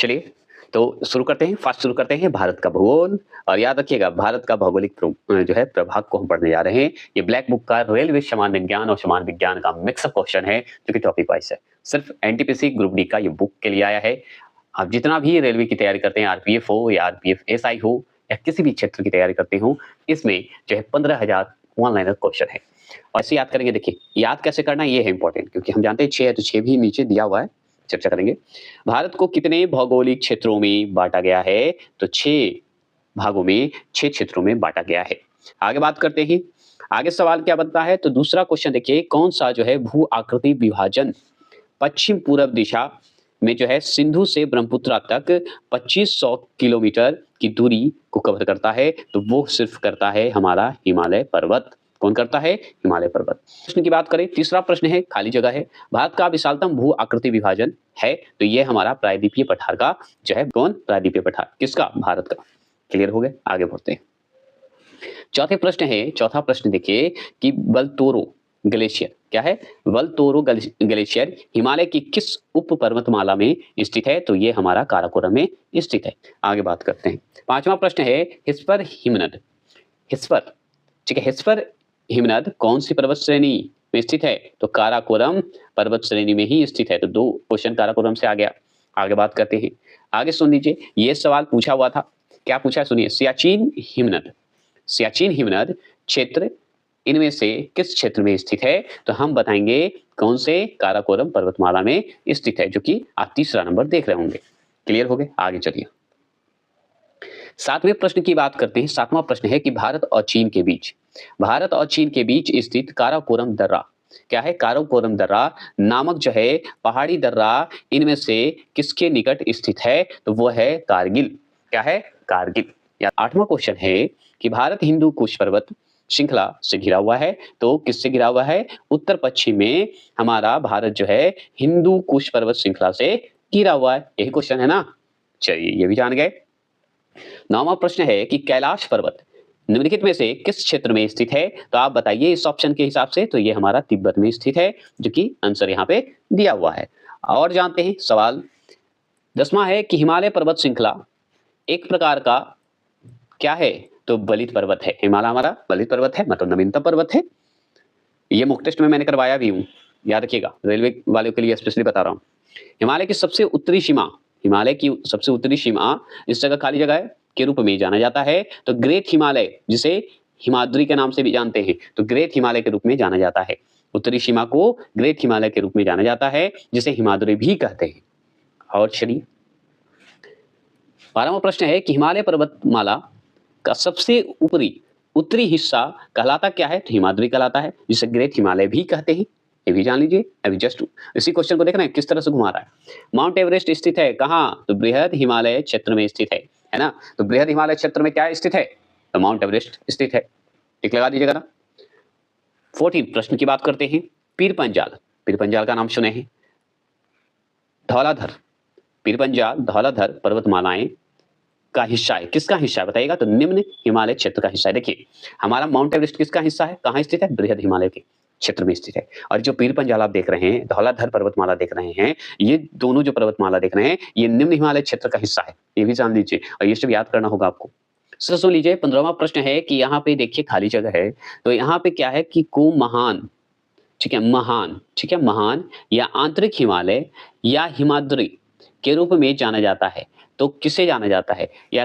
चलिए, तो शुरू करते हैं, फास्ट शुरू करते हैं भारत का भूगोल। और याद रखिएगा भारत का भौगोलिक जो है प्रभाग को हम पढ़ने जा रहे हैं। ये ब्लैक बुक का रेलवे समान विज्ञान और समान विज्ञान का मिक्सअप क्वेश्चन है जो कि टॉपिक वाइज है। सिर्फ एनटीपीसी ग्रुप डी का ये बुक के लिए आया है। आप जितना भी रेलवे की तैयारी करते हैं, आरपीएफ हो या आरपीएफ एसआई हो या किसी भी क्षेत्र की तैयारी करते हो, इसमें जो है 15,000 वन लाइनर क्वेश्चन है। और ऐसे याद करेंगे। देखिए याद कैसे करना ये है इंपॉर्टेंट, क्योंकि हम जानते हैं 6 है तो 6 भी नीचे दिया हुआ है, चर्चा करेंगे। भारत को कितने भौगोलिक क्षेत्रों में बांटा गया है? तो 6 भागों में, 6 क्षेत्रों में बांटा गया है। आगे बात करते हैं। आगे सवाल क्या बनता है? तो दूसरा क्वेश्चन देखिए, कौन सा जो है भू आकृति विभाजन पश्चिम पूर्व दिशा में जो है सिंधु से ब्रह्मपुत्र तक 2500 किलोमीटर की दूरी को कवर करता है? तो वो सिर्फ करता है हमारा हिमालय पर्वत। कौन करता है? हिमालय पर्वत। प्रश्न की बात करें, तीसरा प्रश्न है, खाली जगह है। भारत का विशालतम भू आकृति विभाजन है? तो ये हमारा प्रायद्वीपीय पठार का जो है, कौन? प्रायद्वीपीय पठार। किसका? भारत का। क्लियर हो गया? आगे बढ़ते हैं। चौथा प्रश्न देखिए कि वल्तोरो ग्लेशियर क्या है? वल्तोरो ग्लेशियर हिमालय की किस उप पर्वतमाला में स्थित है? तो ये हमारा काराकोरम में स्थित है। आगे बात करते हैं। पांचवा प्रश्न है, हिस्पर हिमनद। हिस्पर, ठीक है, हिस्पर हिमनद कौन सी पर्वत श्रेणी में स्थित है? तो काराकोरम पर्वत श्रेणी में ही स्थित है। तो 2 क्वेश्चन काराकोरम से आ गया। आगे बात करते हैं। आगे सुन लीजिए, ये सवाल पूछा हुआ था। क्या पूछा? सुनिए, सियाचिन हिमनद, सियाचिन हिमनद क्षेत्र इनमें से किस क्षेत्र में स्थित है? तो हम बताएंगे कौन से? काराकोरम पर्वतमाला में स्थित है, जो कि आप तीसरा नंबर देख रहे होंगे। क्लियर हो गए? आगे चलिए, सातवें प्रश्न की बात करते हैं। सातवां प्रश्न है कि भारत और चीन के बीच, भारत और चीन के बीच स्थित काराकोरम दर्रा क्या है? काराकोरम दर्रा नामक जो है पहाड़ी दर्रा इनमें से किसके निकट स्थित है? तो वो है कारगिल। क्या है? कारगिल। या 8वां क्वेश्चन है कि भारत हिंदू कुश पर्वत श्रृंखला से घिरा हुआ है। तो किससे घिरा हुआ है? उत्तर पश्चिम में हमारा भारत जो है हिंदू कुश पर्वत श्रृंखला से घिरा हुआ है। यही क्वेश्चन है ना? चलिए, ये भी जान गए। 9वां प्रश्न है कि कैलाश पर्वत निम्नलिखित में से किस क्षेत्र में स्थित है? तो आप बताइए इस ऑप्शन के हिसाब से। तो ये हमारा तिब्बत में स्थित है, जो कि आंसर यहाँ पे दिया हुआ है। और जानते हैं सवाल 10वां है कि हिमालय पर्वत श्रृंखला एक प्रकार का क्या है? तो बलित पर्वत है। हिमालय हमारा बलित पर्वत है, मतलब नवीनतम पर्वत है। ये मॉक टेस्ट में मैंने करवाया भी हूँ, याद रखिएगा, रेलवे वालों के लिए स्पेशली बता रहा हूँ। हिमालय की सबसे उत्तरी सीमा, हिमालय की सबसे उत्तरी सीमा इस जगह खाली जगह है के रूप में जाना जाता है। तो ग्रेट हिमालय, जिसे हिमाद्री के नाम से भी जानते हैं, तो ग्रेट हिमालय के रूप में जाना जाता है। उत्तरी सीमा को ग्रेट हिमालय के रूप में जाना जाता है, जिसे हिमाद्री भी कहते हैं। और चलिए, 12वां प्रश्न है कि हिमालय पर्वतमाला का सबसे ऊपरी उत्तरी हिस्सा कहलाता क्या है? तो हिमाद्री कहलाता है, जिसे ग्रेट हिमालय भी कहते हैं। ये भी जान लीजिए। अभी जस्ट इसी क्वेश्चन को देख रहे हैं किस तरह से घुमा रहा है। माउंट एवरेस्ट स्थित है कहाँ? तो बृहद हिमालय क्षेत्र में स्थित है ना? तो बृहद हिमालय क्षेत्र में क्या स्थित है? तो माउंट एवरेस्ट स्थित है। टिक लगा दीजिएगा ना। 14 प्रश्न की बात करते हैं। पीर पंजाल, पीर पंजाल का नाम सुने हैं। धौलाधर, पीर पंजाल धौलाधर पर्वतमालाएं का हिस्सा है। किसका हिस्सा है बताइएगा? तो निम्न हिमालय क्षेत्र का हिस्सा है। देखिए हमारा माउंट एवरेस्ट किसका हिस्सा है? कहाँ स्थित है? बृहद हिमालय के क्षेत्र में स्थित है। और जो पीर पंजाल आप देख रहे हैं, धौलाधर पर्वतमाला देख रहे हैं, ये दोनों जो पर्वतमाला देख रहे हैं, ये निम्न हिमालय क्षेत्र का हिस्सा है। ये भी जान लीजिए और ये सब याद करना होगा आपको। सुन लीजिए, 15वां प्रश्न है कि यहाँ पे देखिए खाली जगह है। तो यहाँ पे क्या है कि को महान, ठीक है, महान, ठीक है, महान या आंतरिक हिमालय या हिमाद्री के रूप में जाना जाता है। तो किसे जाना जाता है या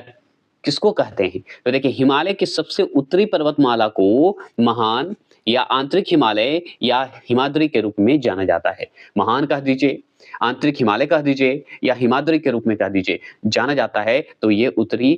किसको कहते हैं? तो देखिए हिमालय की सबसे उत्तरी पर्वतमाला को महान या आंतरिक हिमालय या हिमाद्री के रूप में जाना जाता है। महान कह दीजिए, आंतरिक हिमालय कह दीजिए या हिमाद्री के रूप में कह दीजिए, जाना जाता है। तो ये उत्तरी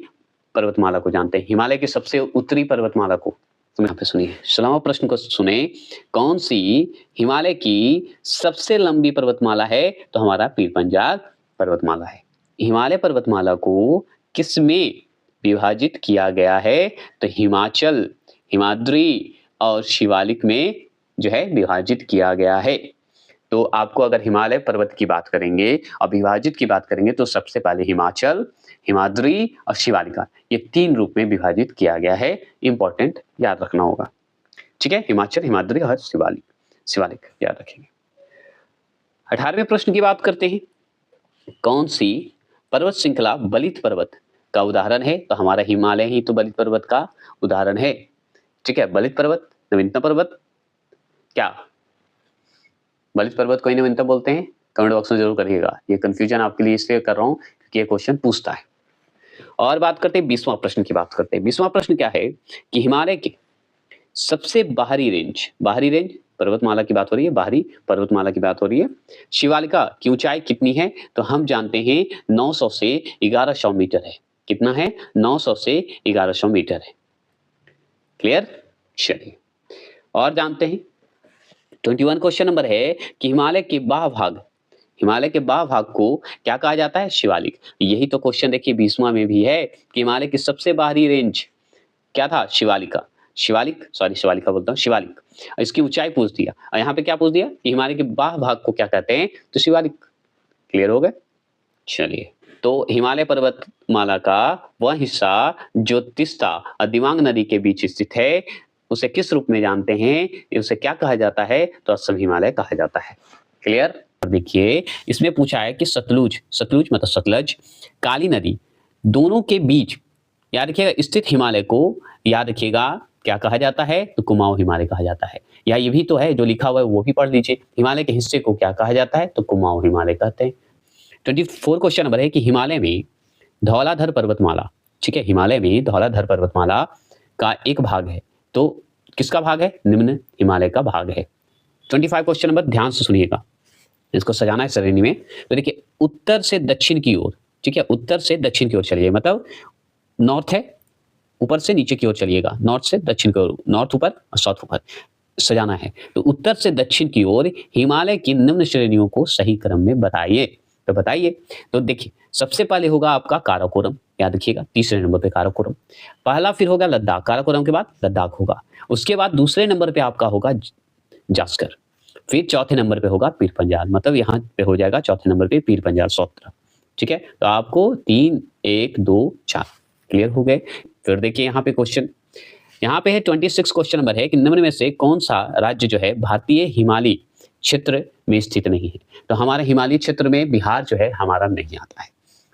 पर्वतमाला को जानते हैं, हिमालय की सबसे उत्तरी पर्वतमाला को। तो यहाँ पे सुनिए, 16वां प्रश्न को सुने। कौन सी हिमालय की सबसे लंबी पर्वतमाला है? तो हमारा पीर पंजाल पर्वतमाला है। हिमालय पर्वतमाला को किसमें विभाजित किया गया है? तो हिमाचल, हिमाद्री और शिवालिक में जो है विभाजित किया गया है। तो आपको अगर हिमालय पर्वत की बात करेंगे और विभाजित की बात करेंगे, तो सबसे पहले हिमाचल, हिमाद्री और शिवालिका, ये 3 रूप में विभाजित किया गया है। इंपॉर्टेंट, याद रखना होगा। ठीक है, हिमाचल, हिमाद्री और शिवालिक, शिवालिक याद रखेंगे। 18वें प्रश्न की बात करते हैं। कौन सी पर्वत श्रृंखला बलित पर्वत का उदाहरण है, तो हमारा हिमालय ही तो बलित पर्वत का उदाहरण है। ठीक है, बलित पर्वत, नवीनतम पर्वत, क्या बलित पर्वत को ही नवीनतम बोलते हैं? कमेंट बॉक्स में जरूर करिएगा। ये कंफ्यूजन आपके लिए इसलिए कर रहा हूं क्योंकि ये क्वेश्चन पूछता है। और बात करते हैं 20वां प्रश्न की बात करते हैं। 20वां प्रश्न क्या है कि हिमालय के सबसे बाहरी रेंज पर्वतमाला की बात हो रही है, बाहरी पर्वतमाला की बात हो रही है। शिवालिका की ऊंचाई कितनी है? तो हम जानते हैं 900 से 1100 मीटर है। कितना है? 900 से 1100 मीटर है। क्लियर? चलिए और जानते हैं 21 क्वेश्चन नंबर है कि हिमालय के बाह भाग को क्या कहा जाता है? शिवालिक। यही तो क्वेश्चन देखिए 20वां में भी है कि हिमालय की सबसे बाहरी रेंज क्या था? शिवालिका बोलता हूँ, शिवालिक। इसकी ऊंचाई पूछ दिया और यहाँ पे क्या पूछ दिया कि हिमालय के बाह भाग को क्या कहते हैं? तो शिवालिक। क्लियर हो गए? चलिए, तो हिमालय पर्वतमाला का वह हिस्सा जो तीस्ता और दिबांग नदी के बीच स्थित है उसे किस रूप में जानते हैं? उसे क्या कहा जाता है? तो असम हिमालय कहा जाता है। क्लियर? देखिए इसमें पूछा है कि सतलुज मतलब सतलज, काली नदी दोनों के बीच याद रखिएगा स्थित हिमालय को याद रखिएगा क्या कहा जाता है? तो कुमाऊं हिमालय कहा जाता है। या ये भी तो है जो लिखा हुआ है वो भी पढ़ लीजिए। हिमालय के हिस्से को क्या कहा जाता है? तो कुमाऊं हिमालय कहते हैं। 24 क्वेश्चन नंबर है कि हिमालय में धौलाधर पर्वतमाला, ठीक है, हिमालय में धौलाधर पर्वतमाला का एक भाग है, तो किसका भाग है? निम्न हिमालय का भाग है। 25 क्वेश्चन नंबर ध्यान से सुनिएगा, इसको सजाना है श्रेणी में। तो देखिए उत्तर से दक्षिण की ओर, ठीक है, उत्तर से दक्षिण की ओर चलिए, मतलब नॉर्थ है, ऊपर से नीचे की ओर चलिएगा, नॉर्थ से दक्षिण की ओर, नॉर्थ ऊपर और साउथ ऊपर सजाना है। तो उत्तर से दक्षिण की ओर हिमालय की निम्न श्रेणियों को सही क्रम में बताइए। तो बताइए, तो देखिए सबसे पहले होगा आपका काराकोरम, याद रखिएगा तीसरे नंबर पे काराकोरम। पहला फिर होगा लद्दाख, काराकोरम के बाद लद्दाख होगा। उसके बाद दूसरे नंबर पे आपका होगा जास्कर, फिर चौथे नंबर पे होगा पीर पंजाल, मतलब यहाँ पे हो जाएगा चौथे नंबर पे पीर पंजाल साउथ तरफ। ठीक है, तो आपको 3, 1, 2, 4 क्लियर हो गए। फिर देखिए यहाँ पे क्वेश्चन, यहाँ पे है 26 क्वेश्चन नंबर है कि निम्न में से कौन सा राज्य जो है भारतीय हिमालयी क्षेत्र में स्थित नहीं है? तो हमारे हिमालयी क्षेत्र में बिहार जो है हमारा नहीं आता है।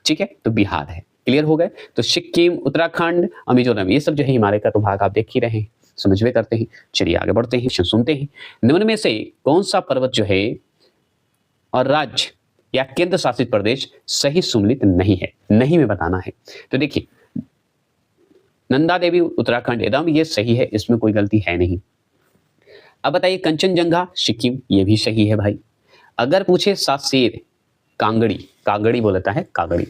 ठीक है, तो बिहार है। क्लियर हो गए? तो सिक्किम, उत्तराखंड, मिजोरम, ये सब जो है हिमालय का तो भाग आप देख ही रहे हैं, समझ में करते हैं। चलिए आगे बढ़ते हैं, सुनते हैं। निम्न में से कौन सा पर्वत जो है और राज्य या केंद्र शासित प्रदेश सही सम्मिलित नहीं है? नहीं में बताना है। तो देखिए नंदा देवी उत्तराखंड एकदम ये सही है, इसमें कोई गलती है नहीं। अब बताइए कंचनजंगा सिक्किम, ये भी सही है भाई। अगर पूछे सासेर कागड़ी बोलता है, कागड़ी,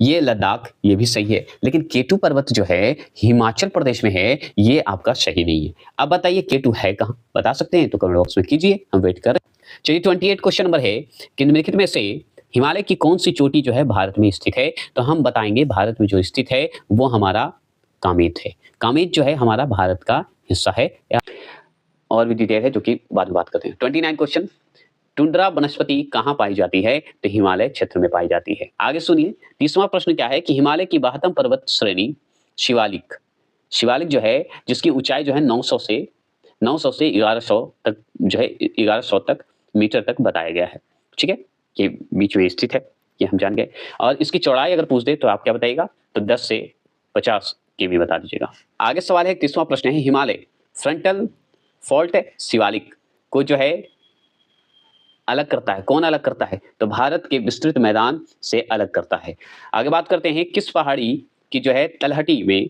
ये लद्दाख, ये भी सही है। लेकिन केटू पर्वत जो है हिमाचल प्रदेश में है, ये आपका सही नहीं है। अब बताइए केटू है कहाँ? बता सकते हैं तो कमेंट बॉक्स में कीजिए, हम वेट कर रहे हैं। चलिए 28 क्वेश्चन नंबर है कि निम्नलिखित में से हिमालय की कौन सी चोटी जो है भारत में स्थित है? तो हम बताएंगे भारत में जो स्थित है वो हमारा कामेत है। कामेत जो है हमारा भारत का हिस्सा है। और भी डिटेल है जो कि बाद में बात करते हैं। 29 क्वेश्चन, टुंड्रा वनस्पति कहाँ पाई जाती है? तो हिमालय क्षेत्र में पाई जाती है। आगे सुनिए 30वां प्रश्न क्या है कि हिमालय की 72 पर्वत श्रेणी शिवालिक जो है जिसकी ऊंचाई जो है 900 से 1100 तक जो है 1100 तक मीटर तक बताया गया है। ठीक है, ये बीच में स्थित है, ये हम जान गए। और इसकी चौड़ाई अगर पूछ दे तो आप क्या बताइएगा? तो 10 से 50 के भी बता दीजिएगा। आगे सवाल है 30वां प्रश्न है हिमालय फ्रंटल फॉल्ट शिवालिक को जो है अलग करता है। कौन अलग करता है? तो भारत के विस्तृत मैदान से अलग करता है। आगे बात करते हैं किस पहाड़ी की जो है तलहटी में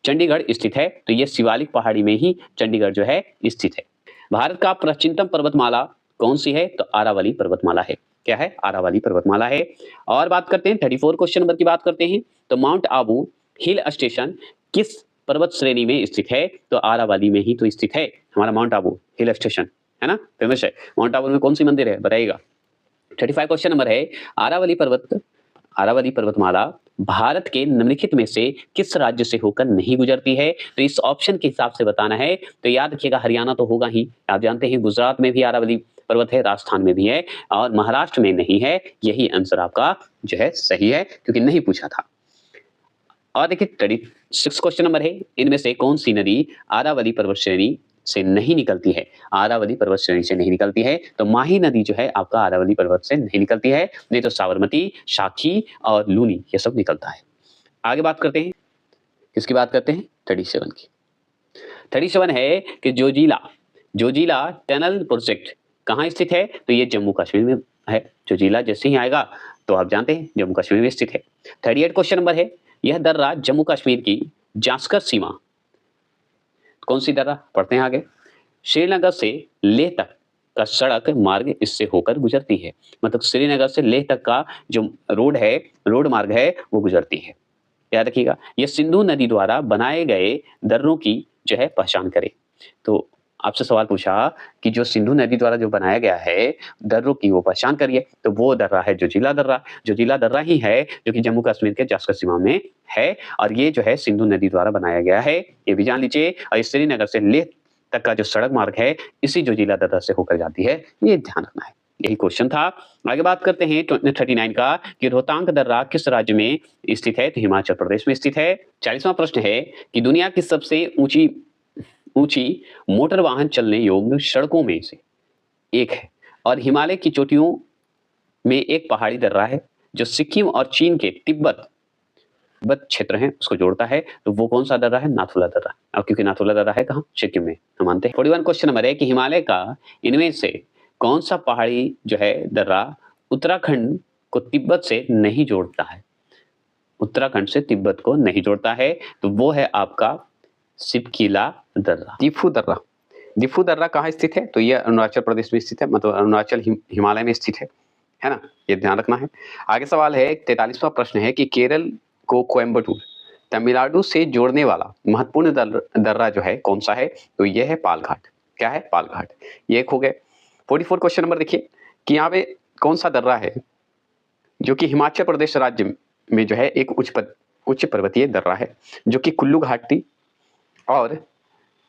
चंडीगढ़ स्थित है? तो ये शिवालिक पहाड़ी में ही चंडीगढ़ जो है स्थित है। भारत का प्राचीनतम पर्वतमाला कौन सी है? तो अरावली पर्वतमाला है। क्या है? अरावली पर्वतमाला है। और बात करते हैं 34 क्वेश्चन नंबर की बात करते हैं। तो माउंट आबू हिल स्टेशन किस पर्वत श्रेणी में स्थित है? तो अरावली में ही तो स्थित है हमारा माउंट आबू हिल स्टेशन, है ना, फेमस है। माउंट आबू में कौन सी मंदिर है बताइएगा? 35 क्वेश्चन नंबर है अरावली पर्वतमाला भारत के निम्नलिखित में से किस राज्य से होकर नहीं गुजरती है? तो इस ऑप्शन के हिसाब से बताना है। तो याद रखिएगा हरियाणा तो होगा ही, आप जानते हैं गुजरात में भी अरावली पर्वत है, राजस्थान में भी है और महाराष्ट्र में नहीं है। यही आंसर आपका जो है सही है क्योंकि नहीं पूछा था। और देखिए 36 क्वेश्चन नंबर है इनमें से कौन सी नदी अरावली पर्वत श्रेणी से नहीं निकलती है, अरावली पर्वत श्रेणी से नहीं निकलती है। तो माही नदी जो है आपका अरावली पर्वत से नहीं निकलती है, नहीं तो साबरमती, शाखी और लूनी ये सब निकलता है। आगे बात करते हैं, किसकी बात करते हैं? 37 की। 37 है कि जोजिला टनल प्रोजेक्ट कहाँ स्थित है? तो ये जम्मू कश्मीर में है। जोजिला जैसे ही आएगा तो आप जानते हैं जम्मू कश्मीर में स्थित है। 38 क्वेश्चन नंबर है, यह दर्रा जम्मू कश्मीर की जास्कर सीमा, कौन सी दर्रा? पढ़ते हैं आगे। श्रीनगर से लेह तक का सड़क मार्ग इससे होकर गुजरती है, मतलब श्रीनगर से लेह तक का जो रोड मार्ग है वो गुजरती है। याद रखिएगा, ये सिंधु नदी द्वारा बनाए गए दर्रों की जो है पहचान करें। तो आपसे सवाल पूछा कि जो सिंधु नदी द्वारा जो बनाया गया है दर्रों की वो पहचान करिए, तो वो दर्रा है जोजिला दर्रा। जोजिला दर्रा ही है जो कि जम्मू कश्मीर के जास्कर सीमा में है, और ये जो है सिंधु नदी द्वारा बनाया गया है, ये भी जान लीजिए। और श्रीनगर से लेह तक का जो सड़क मार्ग है इसी जोजिला दर्रा से होकर जाती है, ये ध्यान रखना है। यही क्वेश्चन था। आगे बात करते हैं 39 का कि रोहतांग दर्रा किस राज्य में स्थित है? तो हिमाचल प्रदेश में स्थित है। 40वां प्रश्न है कि दुनिया की सबसे ऊंची मोटर वाहन चलने योग्य सड़कों में से एक है, और हिमालय की चोटियों में एक पहाड़ी दर्रा है जो सिक्किम और चीन के तिब्बत क्षेत्र है उसको जोड़ता है। तो वो कौन सा दर्रा है? नाथुला दर्रा। अब क्योंकि नाथुला दर्रा है कहाँ? सिक्किम में, हम मानते हैं। 41 क्वेश्चन नंबर है कि हिमालय का इनमें से कौन सा पहाड़ी जो है दर्रा उत्तराखंड को तिब्बत से नहीं जोड़ता है? उत्तराखंड से तिब्बत को नहीं जोड़ता है, तो वो है आपका सिपकिला दर्रा। दिफू दर्रा कहाँ स्थित है? तो ये अरुणाचल प्रदेश में स्थित है, मतलब अरुणाचल हिमालय में स्थित है ना, ये ध्यान रखना है। आगे सवाल है 43वां प्रश्न है कि केरल को कोयम्बटूर तमिलनाडु से जोड़ने वाला महत्वपूर्ण दर्रा जो है कौन सा है? तो ये है पालघाट। क्या है? पालघाट। ये एक हो गए। 44 क्वेश्चन नंबर देखिए कि यहाँ पे कौन सा दर्रा है जो कि हिमाचल प्रदेश राज्य में जो है एक उच्च पर्वतीय दर्रा है, जो कि कुल्लू घाटी और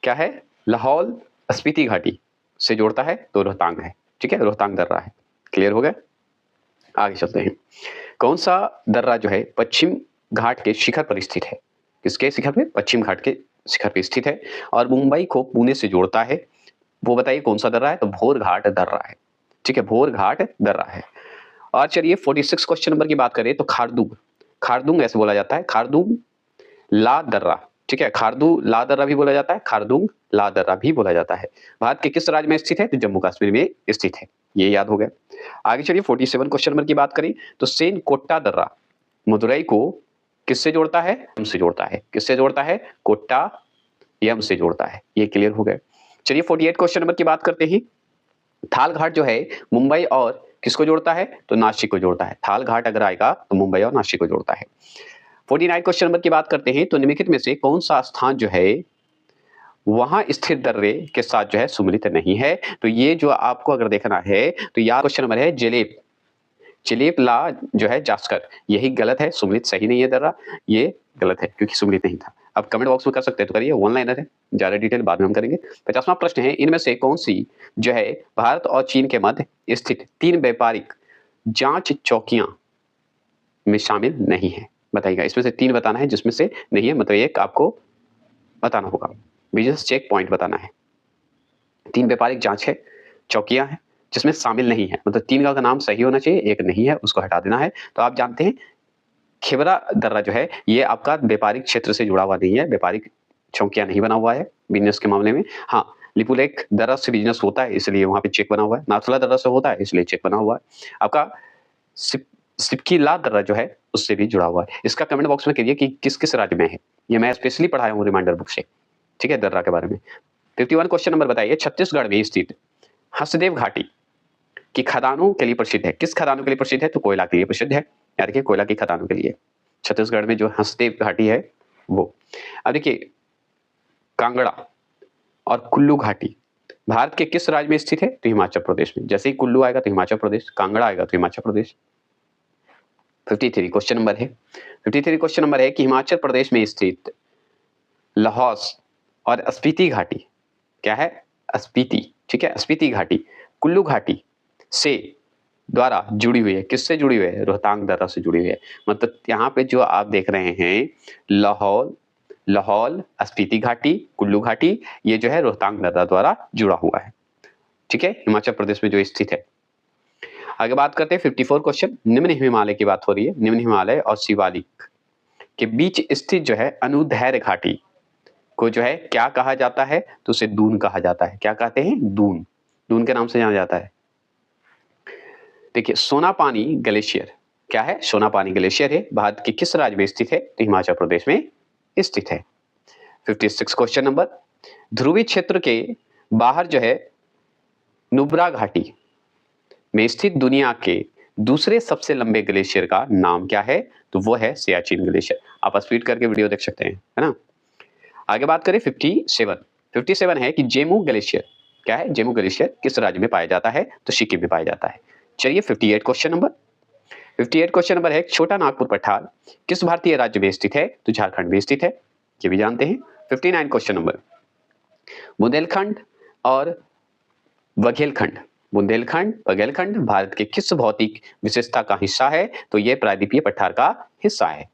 क्या है लाहौल स्पीति घाटी से जोड़ता है। तो रोहतांग है, ठीक है, रोहतांग दर्रा है। क्लियर हो गया? आगे चलते हैं। कौन सा दर्रा जो है पश्चिम घाट के शिखर पर स्थित है? किसके शिखर पे? पश्चिम घाट के शिखर पर स्थित है और मुंबई को पुणे से जोड़ता है। वो बताइए कौन सा दर्रा है? तो भोर घाट दर्रा है, ठीक है, भोर घाट दर्रा है। और चलिए 46 क्वेश्चन नंबर की बात करें तो खारदुंग ऐसे बोला जाता है, खारदुंग ला दर्रा, ठीक है, खारदू ला दर्रा भी बोला जाता है, खारदुंग ला दर्रा भी बोला जाता है। भारत के किस राज्य में स्थित है? तो जम्मू कश्मीर में स्थित है, ये याद हो गया। आगे चलिए 47 क्वेश्चन नंबर की बात करें तो सेन कोट्टा दर्रा मदुरई को किससे जोड़ता है? यम से जोड़ता है। किससे जोड़ता है? कोट्टा यम से जोड़ता है, ये क्लियर हो गए। चलिए 48 क्वेश्चन नंबर की बात करते हैं। थाल घाट जो है मुंबई और किसको जोड़ता है? तो नासिक को जोड़ता है। थाल घाट अगर आएगा तो मुंबई और नासिक को जोड़ता है। 49 क्वेश्चन नंबर की बात करते हैं तो निम्नलिखित में से कौन सा स्थान जो है वहां स्थित दर्रे के साथ जो है सुमिलित नहीं है? तो ये जो आपको अगर देखना है तो यार क्वेश्चन नंबर है चिलेप ला जो है जास्कर, यही गलत है, सुमिलित सही नहीं है दर्रा, ये गलत है क्योंकि सुमिलित नहीं था। अब कमेंट बॉक्स में कर सकते हैं तो करिए, वन लाइनर है, ज्यादा डिटेल बाद में हम करेंगे। 50वां प्रश्न है इनमें से कौन सी जो है भारत और चीन के मध्य स्थित 3 व्यापारिक जांच चौकियां में शामिल नहीं है? बताइएगा, इसमें से 3 बताना है जिसमें से नहीं है, मतलब एक आपको बताना होगा, बिजनेस चेक पॉइंट बताना है। 3 व्यापारिक जांच है चौकियां है जिसमें शामिल नहीं है, मतलब 3 का नाम सही होना चाहिए, एक नहीं है उसको हटा देना है। तो आप जानते हैं खेबरा दर्रा जो है ये आपका व्यापारिक क्षेत्र से जुड़ा हुआ नहीं है, व्यापारिक चौकियां नहीं बना हुआ है बिजनेस के मामले में। हाँ, लिपुलेख दर्रा से बिजनेस होता है इसलिए वहां पे चेक बना हुआ है, नाथुला दर्रा से होता है इसलिए चेक बना हुआ है। आपका सिपकिला दर्रा जो है उससे भी जुड़ा हुआ है। इसका कमेंट बॉक्स में करिए कि किस किस राज्य में है, ये मैं स्पेशली पढ़ाया हूँ रिमाइंडर बुक से, ठीक है, दर्रा के बारे में। 51 क्वेश्चन नंबर बताइए, छत्तीसगढ़ में स्थित हसदेव घाटी की खदानों के लिए प्रसिद्ध है। किस खदानों के लिए प्रसिद्ध है? तो कोयला के लिए प्रसिद्ध है। याद रखिए, कोयला की खदानों के लिए छत्तीसगढ़ में जो हसदेव घाटी है वो। अब देखिए कांगड़ा और कुल्लू घाटी भारत के किस राज्य में स्थित है? तो हिमाचल प्रदेश में। जैसे ही कुल्लू आएगा तो हिमाचल प्रदेश, कांगड़ा आएगा तो हिमाचल प्रदेश। 53 क्वेश्चन नंबर है, 53 क्वेश्चन नंबर है कि हिमाचल प्रदेश में स्थित लाहौल और स्पीति घाटी, क्या है? स्पीति, ठीक है, स्पीति घाटी कुल्लू घाटी से द्वारा जुड़ी हुई है। किससे जुड़ी हुई है? रोहतांग दर्रा से जुड़ी हुई है। मतलब यहाँ पे जो आप देख रहे हैं लाहौल लाहौल, स्पीति घाटी, कुल्लू घाटी, ये जो है रोहतांग नदी द्वारा जुड़ा हुआ है। ठीक है, हिमाचल प्रदेश में जो स्थित है। आगे बात करते हैं 54 क्वेश्चन, निम्न हिमालय की बात हो रही है। निम्न हिमालय और शिवालिक के बीच स्थित जो है अनुदैर्ध्य घाटी को जो है क्या कहा जाता है? तो उसे दून कहा जाता है। क्या कहते हैं? दून। दून के नाम से जाना जाता है। देखिए, सोनापानी ग्लेशियर क्या है? सोनापानी ग्लेशियर है। भारत के किस राज्य में स्थित है? तो हिमाचल प्रदेश में स्थित है। 56 क्वेश्चन नंबर, ध्रुवीय क्षेत्र के बाहर जो है नुब्रा घाटी में स्थित दुनिया के दूसरे सबसे लंबे ग्लेशियर का नाम क्या है? तो वो है सियाचिन ग्लेशियर। आप स्पीड करके वीडियो देख सकते हैं, है ना। आगे बात करें 57 है कि जेमू ग्लेशियर क्या है? जेमू ग्लेशियर किस राज्य में पाया जाता है? तो सिक्किम में पाया जाता है। चलिए 58 क्वेश्चन नंबर है, छोटा नागपुर पठार किस भारतीय राज्य में स्थित है? तो झारखंड में स्थित है, ये भी जानते हैं। 59 क्वेश्चन नंबर, बुंदेलखंड और बघेलखंड भारत के किस भौतिक विशेषता का हिस्सा है? तो ये प्रायद्वीपीय पठार का हिस्सा है।